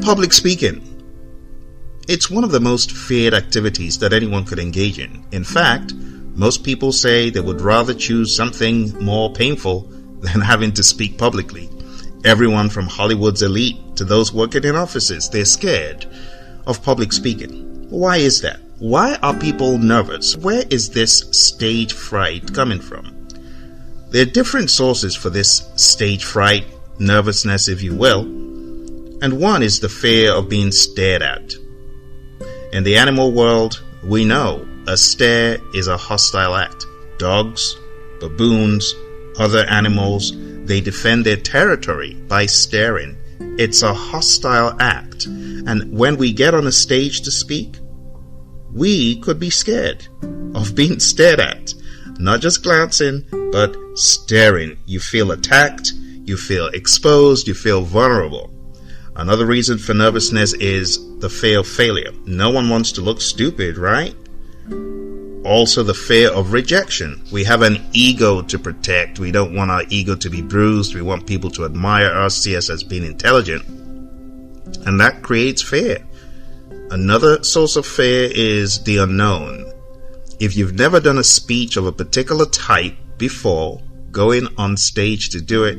Public speaking. It's one of the most feared activities that anyone could engage in. In fact, most people say they would rather choose something more painful than having to speak publicly. Everyone from Hollywood's elite to those working in offices, they're scared of public speaking. Why is that? Why are people nervous? Where is this stage fright coming from? There are different sources for this stage fright, nervousness, if you will. And one is the fear of being stared at. In the animal world, we know a stare is a hostile act. Dogs, baboons, other animals, they defend their territory by staring. It's a hostile act. And when we get on a stage to speak, we could be scared of being stared at. Not just glancing, but staring. You feel attacked, you feel exposed, you feel vulnerable. Another reason for nervousness is the fear of failure. No one wants to look stupid, right? Also the fear of rejection. We have an ego to protect. We don't want our ego to be bruised. We want people to admire us, see us as being intelligent. And that creates fear. Another source of fear is the unknown. If you've never done a speech of a particular type before, going on stage to do it,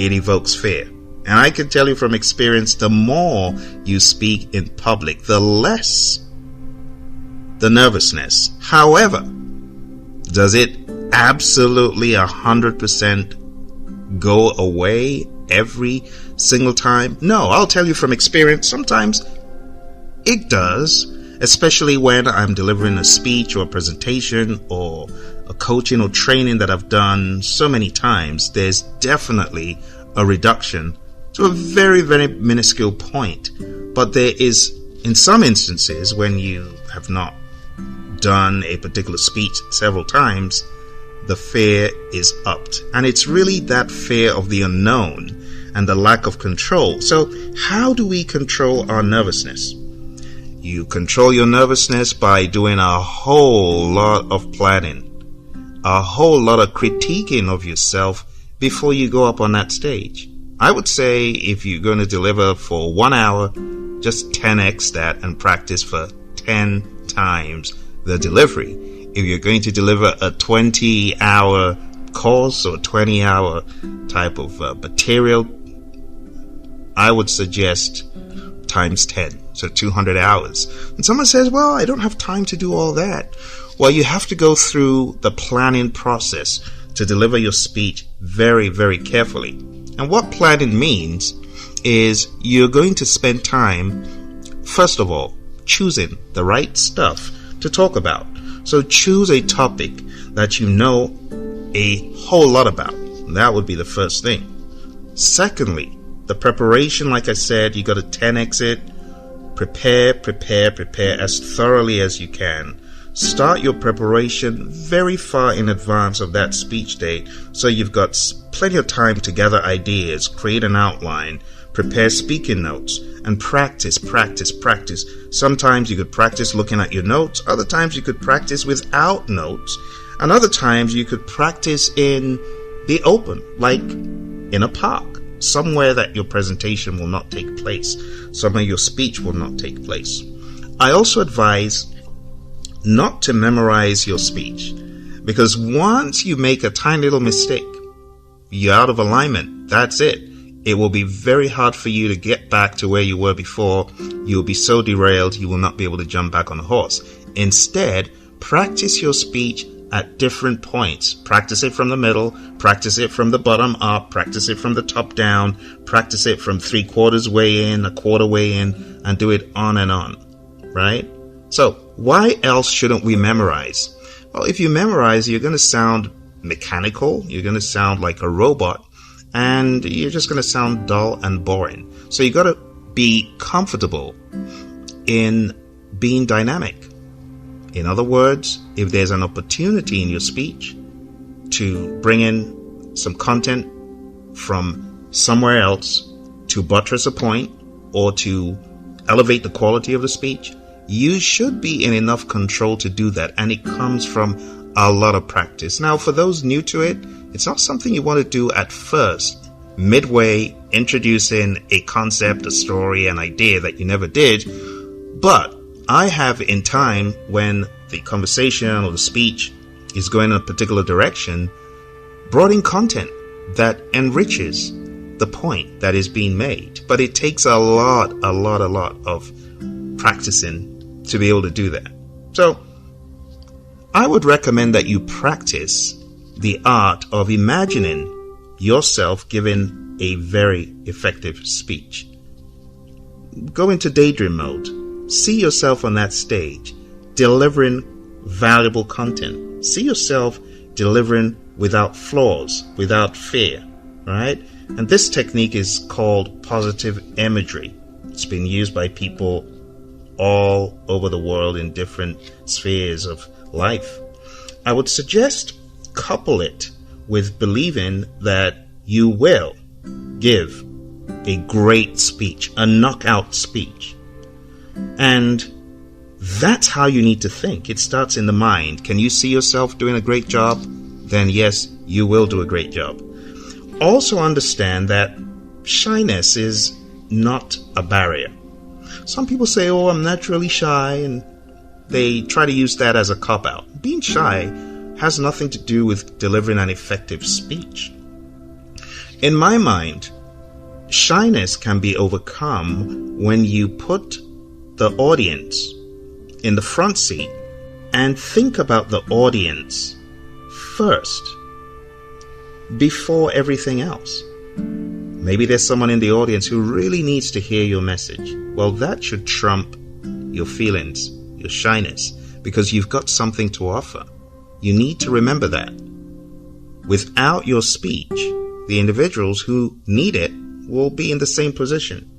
it evokes fear. And I can tell you from experience, the more you speak in public, the less the nervousness. However, does it absolutely 100% go away every single time? No, I'll tell you from experience, sometimes it does, especially when I'm delivering a speech or a presentation or a coaching or training that I've done so many times. There's definitely a reduction to a very, very minuscule point. But there is, in some instances, when you have not done a particular speech several times, the fear is upped. And it's really that fear of the unknown and the lack of control. So how do we control our nervousness? You control your nervousness by doing a whole lot of planning, a whole lot of critiquing of yourself before you go up on that stage. I would say if you're going to deliver for 1 hour, just 10x that and practice for 10 times the delivery. If you're going to deliver a 20-hour course or 20-hour type of material, I would suggest times 10, so 200 hours. And someone says, well, I don't have time to do all that. Well, you have to go through the planning process to deliver your speech very, very carefully. And what planning means is you're going to spend time, first of all, choosing the right stuff to talk about. So choose a topic that you know a whole lot about. That would be the first thing. Secondly, the preparation, like I said, you got to 10x it. Prepare as thoroughly as you can. Start your preparation very far in advance of that speech date, so you've got plenty of time to gather ideas, create an outline, prepare speaking notes, and practice. Sometimes you could practice looking at your notes, other times you could practice without notes, and other times you could practice in the open, like in a park, somewhere that your presentation will not take place, somewhere your speech will not take place. I also advise not to memorize your speech, because once you make a tiny little mistake, you're out of alignment. That's it. It will be very hard for you to get back to where you were before. You'll be so derailed, you will not be able to jump back on the horse. Instead, practice your speech at different points. Practice it from the middle, practice it from the bottom up, practice it from the top down, practice it from 3/4 way in, 1/4 way in, and do it on and on, right? So why else shouldn't we memorize? Well, if you memorize, you're going to sound mechanical, you're going to sound like a robot, and you're just going to sound dull and boring. So you got to be comfortable in being dynamic. In other words, if there's an opportunity in your speech to bring in some content from somewhere else to buttress a point or to elevate the quality of the speech, you should be in enough control to do that, and it comes from a lot of practice. Now, for those new to it, it's not something you want to do at first. midway introducing a concept, a story, an idea that you never did. But I have, in time, when the conversation or the speech is going in a particular direction, brought in content that enriches the point that is being made. But it takes a lot of practicing to be able to do that. So I would recommend that you practice the art of imagining yourself giving a very effective speech. Go into daydream mode. See yourself on that stage, delivering valuable content. See yourself delivering without flaws, without fear, right? And this technique is called positive imagery. It's been used by people all over the world in different spheres of life. I would suggest couple it with believing that you will give a great speech, a knockout speech. And that's how you need to think. It starts in the mind. Can you see yourself doing a great job? Then yes, you will do a great job. Also understand that shyness is not a barrier. Some people say, oh, I'm naturally shy, and they try to use that as a cop-out. Being shy has nothing to do with delivering an effective speech. In my mind, shyness can be overcome when you put the audience in the front seat and think about the audience first before everything else. Maybe there's someone in the audience who really needs to hear your message. Well, that should trump your feelings, your shyness, because you've got something to offer. You need to remember that. Without your speech, the individuals who need it will be in the same position.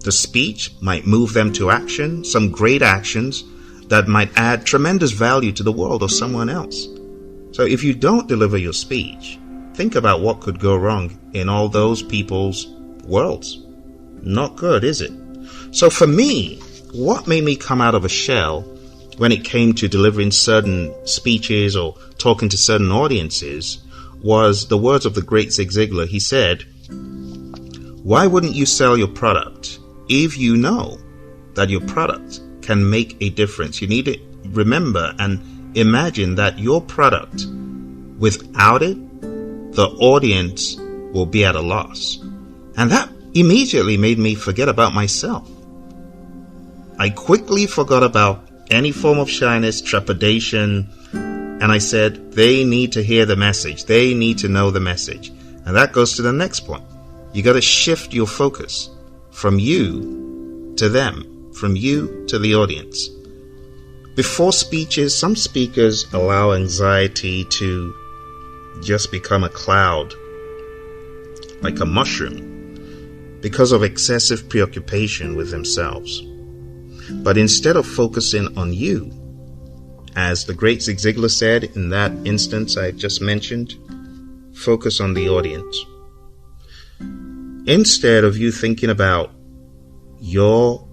The speech might move them to action, some great actions that might add tremendous value to the world or someone else. So if you don't deliver your speech, think about what could go wrong in all those people's worlds. Not good, is it? So for me, what made me come out of a shell when it came to delivering certain speeches or talking to certain audiences was the words of the great Zig Ziglar. He said, why wouldn't you sell your product if you know that your product can make a difference? You need to remember and imagine that your product, without it, the audience will be at a loss. And that immediately made me forget about myself. I quickly forgot about any form of shyness, trepidation, and I said, they need to hear the message. They need to know the message. And that goes to the next point. You got to shift your focus from you to them, from you to the audience. Before speeches, some speakers allow anxiety to just become a cloud, like a mushroom, because of excessive preoccupation with themselves. But instead of focusing on you, as the great Zig Ziglar said in that instance I just mentioned, focus on the audience. Instead of you thinking about your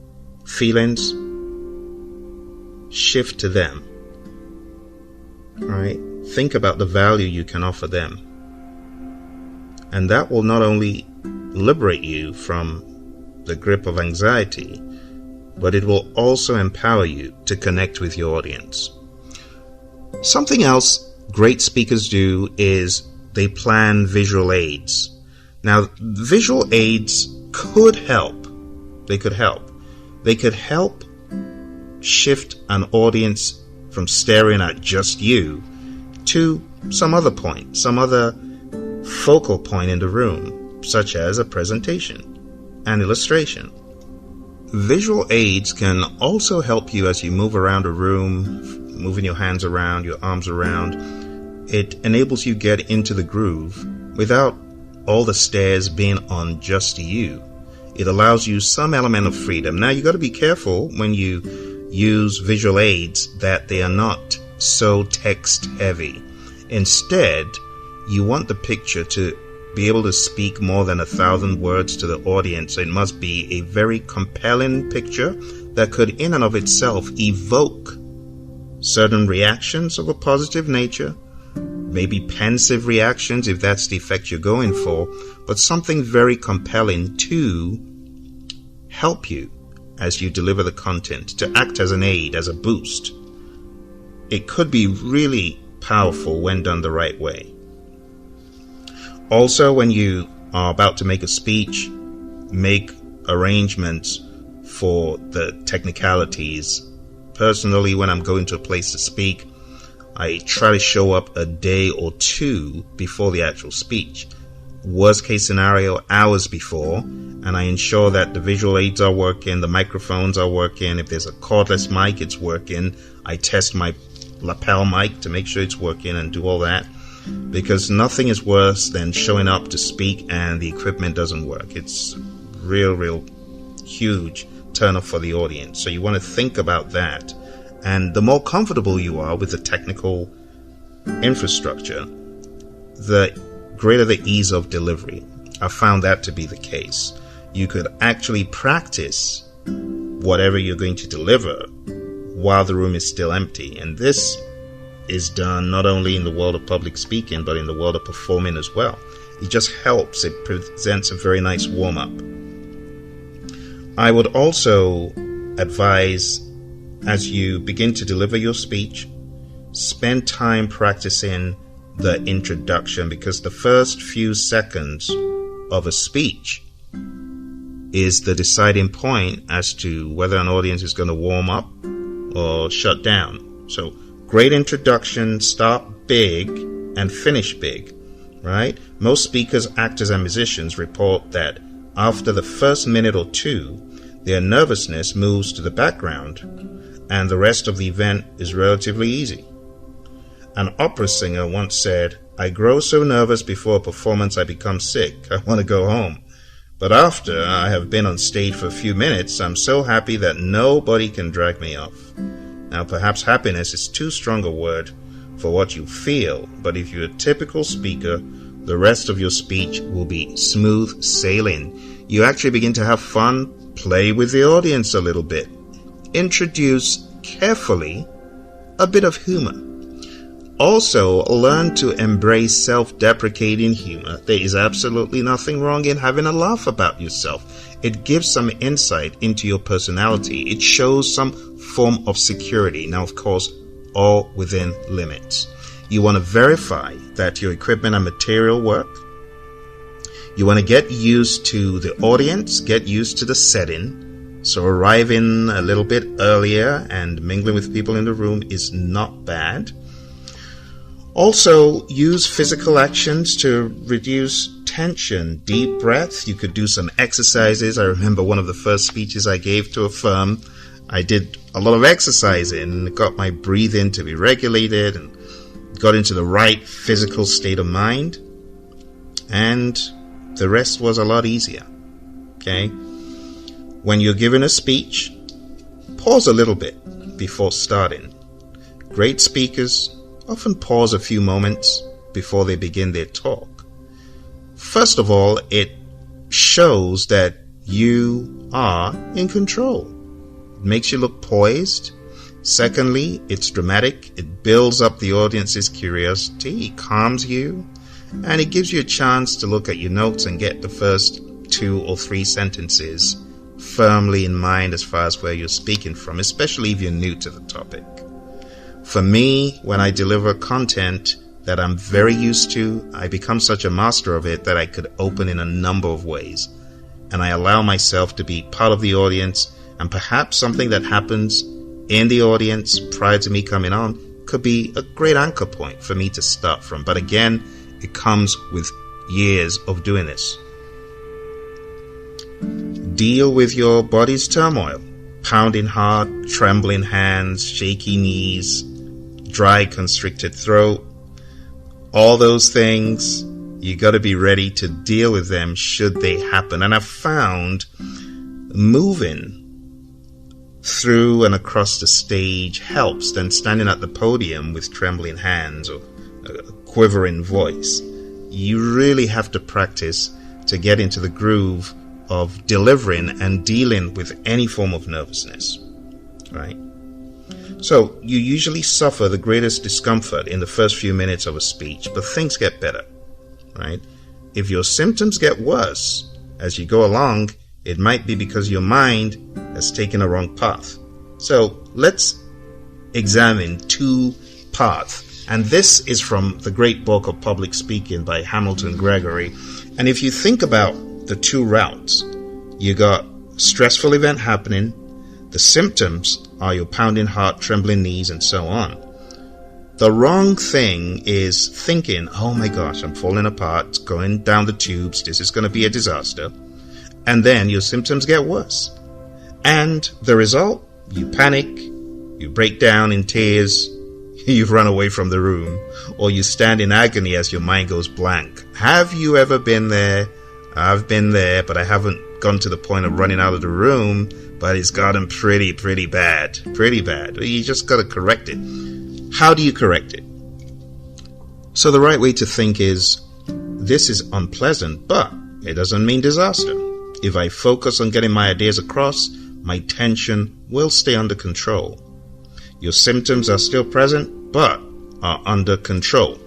feelings, shift to them. All right? Think about the value you can offer them. And that will not only liberate you from the grip of anxiety, but it will also empower you to connect with your audience. Something else great speakers do is they plan visual aids. Now, visual aids could help. They could help. They could help shift an audience from staring at just you to some other point, some other focal point in the room, such as a presentation, an illustration. Visual aids can also help you as you move around a room, moving your hands around, your arms around. It enables you get into the groove without all the stares being on just you. It allows you some element of freedom. Now, you got to be careful when you use visual aids that they are not so text heavy. Instead, you want the picture to be able to speak more than 1,000 words to the audience. It must be a very compelling picture that could in and of itself evoke certain reactions of a positive nature maybe pensive reactions if that's the effect you're going for, but something very compelling to help you as you deliver the content, to act as an aid, as a boost. It could be really powerful when done the right way. Also, when you are about to make a speech, make arrangements for the technicalities. Personally, when I'm going to a place to speak, I try to show up a day or two before the actual speech. Worst case scenario, hours before, and I ensure that the visual aids are working, the microphones are working. If there's a cordless mic, it's working. I test my lapel mic to make sure it's working and do all that, because nothing is worse than showing up to speak and the equipment doesn't work. It's real huge turn off for the audience. So you want to think about that. And the more comfortable you are with the technical infrastructure, the greater the ease of delivery. I found that to be the case. You could actually practice whatever you're going to deliver while the room is still empty. And this is done not only in the world of public speaking, but in the world of performing as well. It just helps. It presents a very nice warm-up. I would also advise, as you begin to deliver your speech, spend time practicing the introduction, because the first few seconds of a speech is the deciding point as to whether an audience is going to warm up or shut down. So great introduction, start big and finish big, right? Most speakers, actors, and musicians report that after the first minute or two, their nervousness moves to the background and the rest of the event is relatively easy. An opera singer once said, "I grow so nervous before a performance I become sick. I want to go home. But after I have been on stage for a few minutes, I'm so happy that nobody can drag me off." Now, perhaps happiness is too strong a word for what you feel, but if you're a typical speaker, the rest of your speech will be smooth sailing. You actually begin to have fun, play with the audience a little bit. Introduce carefully a bit of humor. Also, learn to embrace self-deprecating humor. There is absolutely nothing wrong in having a laugh about yourself. It gives some insight into your personality. It shows some form of security. Now, of course, all within limits. You want to verify that your equipment and material work. You want to get used to the audience, get used to the setting. So arriving a little bit earlier and mingling with people in the room is not bad. Also, use physical actions to reduce tension. Deep breath. You could do some exercises. I remember one of the first speeches I gave to a firm, I did a lot of exercising and got my breathing to be regulated and got into the right physical state of mind. And the rest was a lot easier. Okay? When you're giving a speech, pause a little bit before starting. Great speakers often pause a few moments before they begin their talk. First of all, it shows that you are in control. It makes you look poised. Secondly, it's dramatic. It builds up the audience's curiosity. It calms you. And it gives you a chance to look at your notes and get the first 2 or 3 sentences firmly in mind as far as where you're speaking from, especially if you're new to the topic. For me, when I deliver content that I'm very used to, I become such a master of it that I could open in a number of ways. And I allow myself to be part of the audience, and perhaps something that happens in the audience prior to me coming on could be a great anchor point for me to start from. But again, it comes with years of doing this. Deal with your body's turmoil. Pounding heart, trembling hands, shaky knees, dry, constricted throat. All those things, you got to be ready to deal with them should they happen. And I've found moving through and across the stage helps than standing at the podium with trembling hands or a quivering voice. You really have to practice to get into the groove of delivering and dealing with any form of nervousness, right? So you usually suffer the greatest discomfort in the first few minutes of a speech, but things get better, right? If your symptoms get worse as you go along, it might be because your mind has taken a wrong path. So let's examine two paths. And this is from the great book of Public Speaking by Hamilton Gregory. And if you think about the two routes, you got stressful event happening. The symptoms are your pounding heart, trembling knees, and so on. The wrong thing is thinking, oh my gosh, I'm falling apart, going down the tubes, this is going to be a disaster. And then your symptoms get worse. And the result, you panic, you break down in tears, you run away from the room, or you stand in agony as your mind goes blank. Have you ever been there? I've been there, but I haven't gone to the point of running out of the room, but it's gotten pretty bad. Pretty bad. You just got to correct it. How do you correct it? So the right way to think is, this is unpleasant, but it doesn't mean disaster. If I focus on getting my ideas across, my tension will stay under control. Your symptoms are still present, but are under control.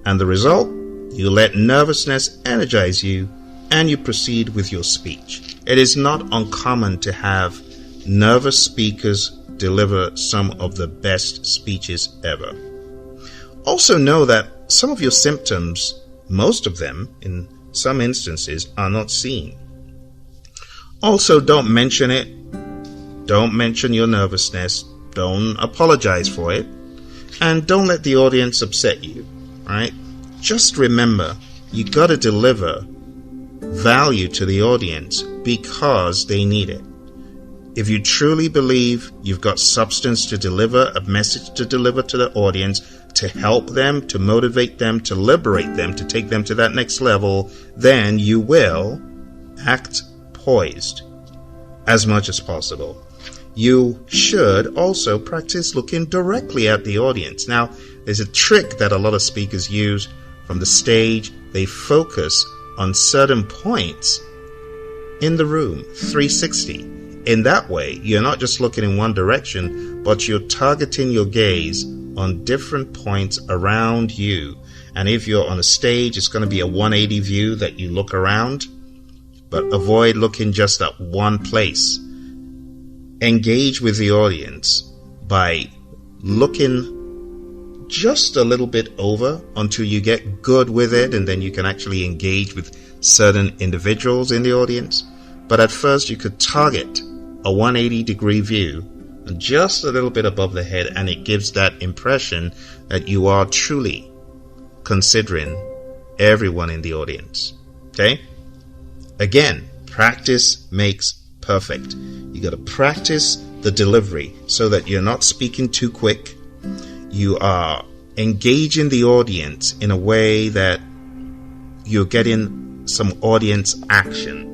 And the result? You let nervousness energize you, and you proceed with your speech. It is not uncommon to have nervous speakers deliver some of the best speeches ever. Also know that some of your symptoms, most of them in some instances, are not seen. Also, don't mention it. Don't mention your nervousness. Don't apologize for it. And don't let the audience upset you, right? Just remember, you gotta deliver value to the audience because they need it. If you truly believe you've got substance to deliver, a message to deliver to the audience, to help them, to motivate them, to liberate them, to take them to that next level, then you will act poised as much as possible. You should also practice looking directly at the audience. Now, there's a trick that a lot of speakers use from the stage. They focus on certain points in the room, 360. In that way, you're not just looking in one direction, but you're targeting your gaze on different points around you. And if you're on a stage, it's going to be a 180 view that you look around, but avoid looking just at one place. Engage with the audience by looking just a little bit over until you get good with it, and then you can actually engage with certain individuals in the audience. But at first, you could target a 180-degree view and just a little bit above the head, and it gives that impression that you are truly considering everyone in the audience. Okay? Again, practice makes perfect. You got to practice the delivery so that you're not speaking too quick. You are engaging the audience in a way that you're getting some audience action.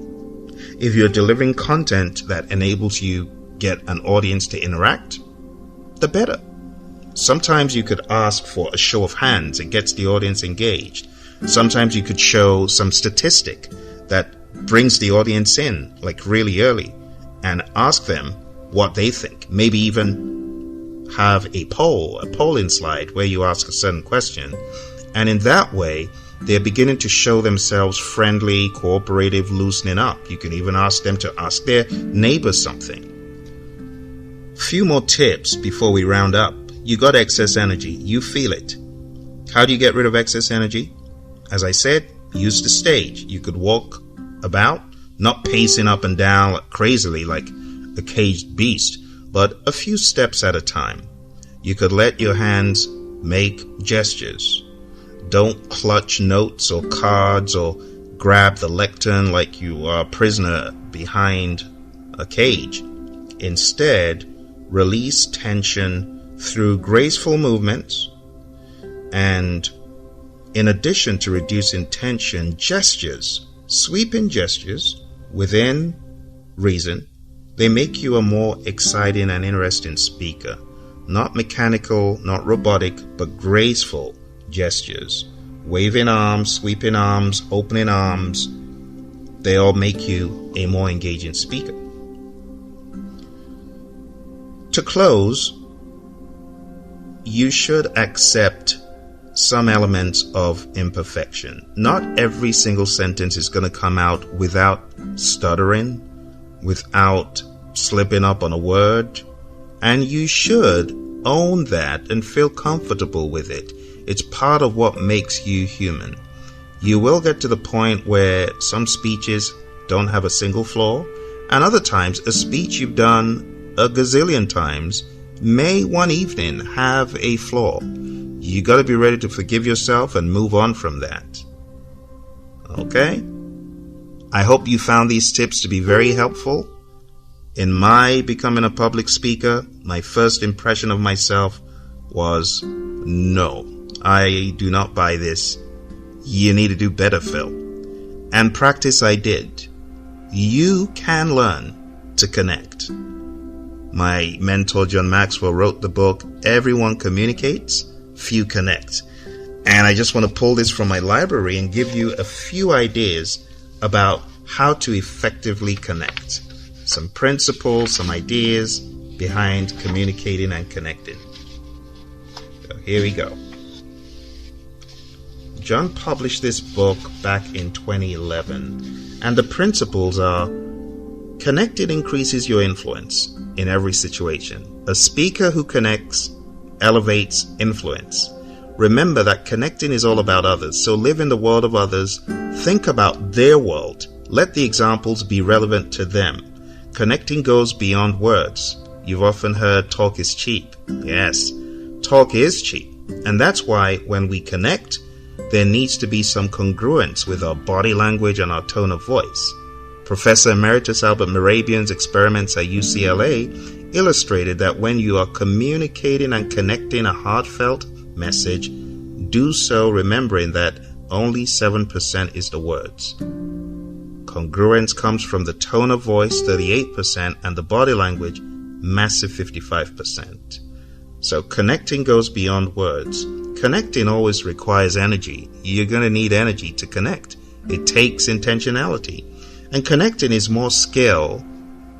If you're delivering content that enables you get an audience to interact, the better. Sometimes you could ask for a show of hands. It gets the audience engaged. Sometimes you could show some statistic that brings the audience in, like really early, and ask them what they think. Maybe even have a polling slide where you ask a certain question. And in that way, they're beginning to show themselves friendly, cooperative, loosening up. You can even ask them to ask their neighbors something. Few more tips before we round up. You got excess energy. You feel it. How do you get rid of excess energy? As I said, use the stage. You could walk about, not pacing up and down crazily like a caged beast, but a few steps at a time. You could let your hands make gestures. Don't clutch notes or cards or grab the lectern like you are a prisoner behind a cage. Instead, release tension through graceful movements, and in addition to reducing tension, gestures, sweeping gestures within reason, they make you a more exciting and interesting speaker. Not mechanical, not robotic, but graceful gestures. Waving arms, sweeping arms, opening arms, they all make you a more engaging speaker. To close, you should accept some elements of imperfection. Not every single sentence is going to come out without stuttering, without slipping up on a word, and you should own that and feel comfortable with it. It's part of what makes you human. You will get to the point where some speeches don't have a single flaw, and other times a speech you've done a gazillion times may one evening have a flaw. You got to be ready to forgive yourself and move on from that. Okay? I hope you found these tips to be very helpful. In my becoming a public speaker, my first impression of myself was, no, I do not buy this. You need to do better, Phil. And practice I did. You can learn to connect. My mentor, John Maxwell, wrote the book, Everyone Communicates, Few Connect. And I just want to pull this from my library and give you a few ideas about how to effectively connect. Some principles, some ideas behind communicating and connecting. So here we go. John published this book back in 2011, and the principles are: connecting increases your influence in every situation. A speaker who connects elevates influence. Remember that connecting is all about others, so live in the world of others. Think about their world. Let the examples be relevant to them. Connecting goes beyond words. You've often heard talk is cheap. Yes, talk is cheap. And that's why when we connect, there needs to be some congruence with our body language and our tone of voice. Professor Emeritus Albert Mehrabian's experiments at UCLA illustrated that when you are communicating and connecting a heartfelt message, do so remembering that only 7% is the words. Congruence comes from the tone of voice, 38%, and the body language, massive 55%. So connecting goes beyond words. Connecting always requires energy. You're going to need energy to connect. It takes intentionality. And connecting is more skill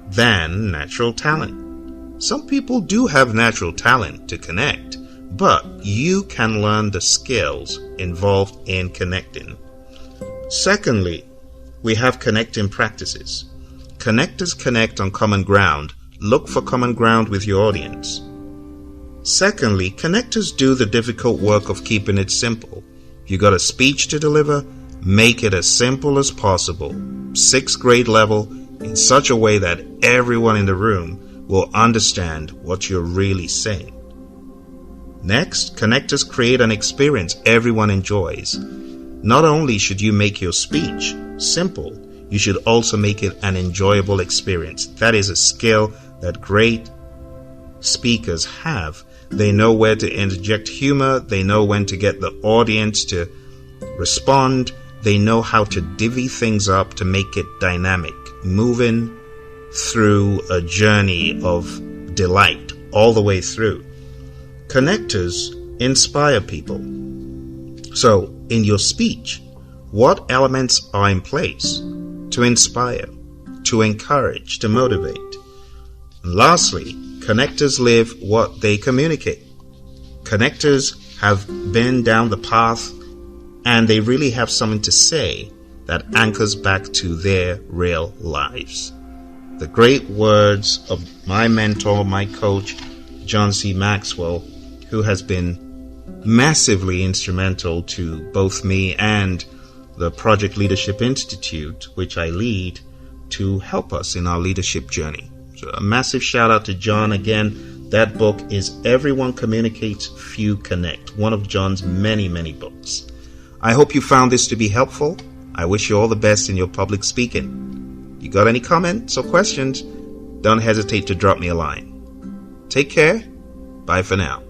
than natural talent. Some people do have natural talent to connect, but you can learn the skills involved in connecting. Secondly, we have connecting practices. Connectors connect on common ground. Look for common ground with your audience. Secondly, connectors do the difficult work of keeping it simple. You got a speech to deliver? Make it as simple as possible. 6th grade level, in such a way that everyone in the room will understand what you're really saying. Next, connectors create an experience everyone enjoys. Not only should you make your speech simple, you should also make it an enjoyable experience. That is a skill that great speakers have. They know where to interject humor. They know when to get the audience to respond. They know how to divvy things up to make it dynamic, moving through a journey of delight all the way through. Connectors inspire people. So, in your speech, what elements are in place to inspire, to encourage, to motivate? And lastly, connectors live what they communicate. Connectors have been down the path and they really have something to say that anchors back to their real lives. The great words of my mentor, my coach, John C. Maxwell, who has been massively instrumental to both me and the Project Leadership Institute, which I lead, to help us in our leadership journey. So a massive shout out to John again. That book is Everyone Communicates, Few Connect, one of John's many, many books. I hope you found this to be helpful. I wish you all the best in your public speaking. You got any comments or questions? Don't hesitate to drop me a line. Take care. Bye for now.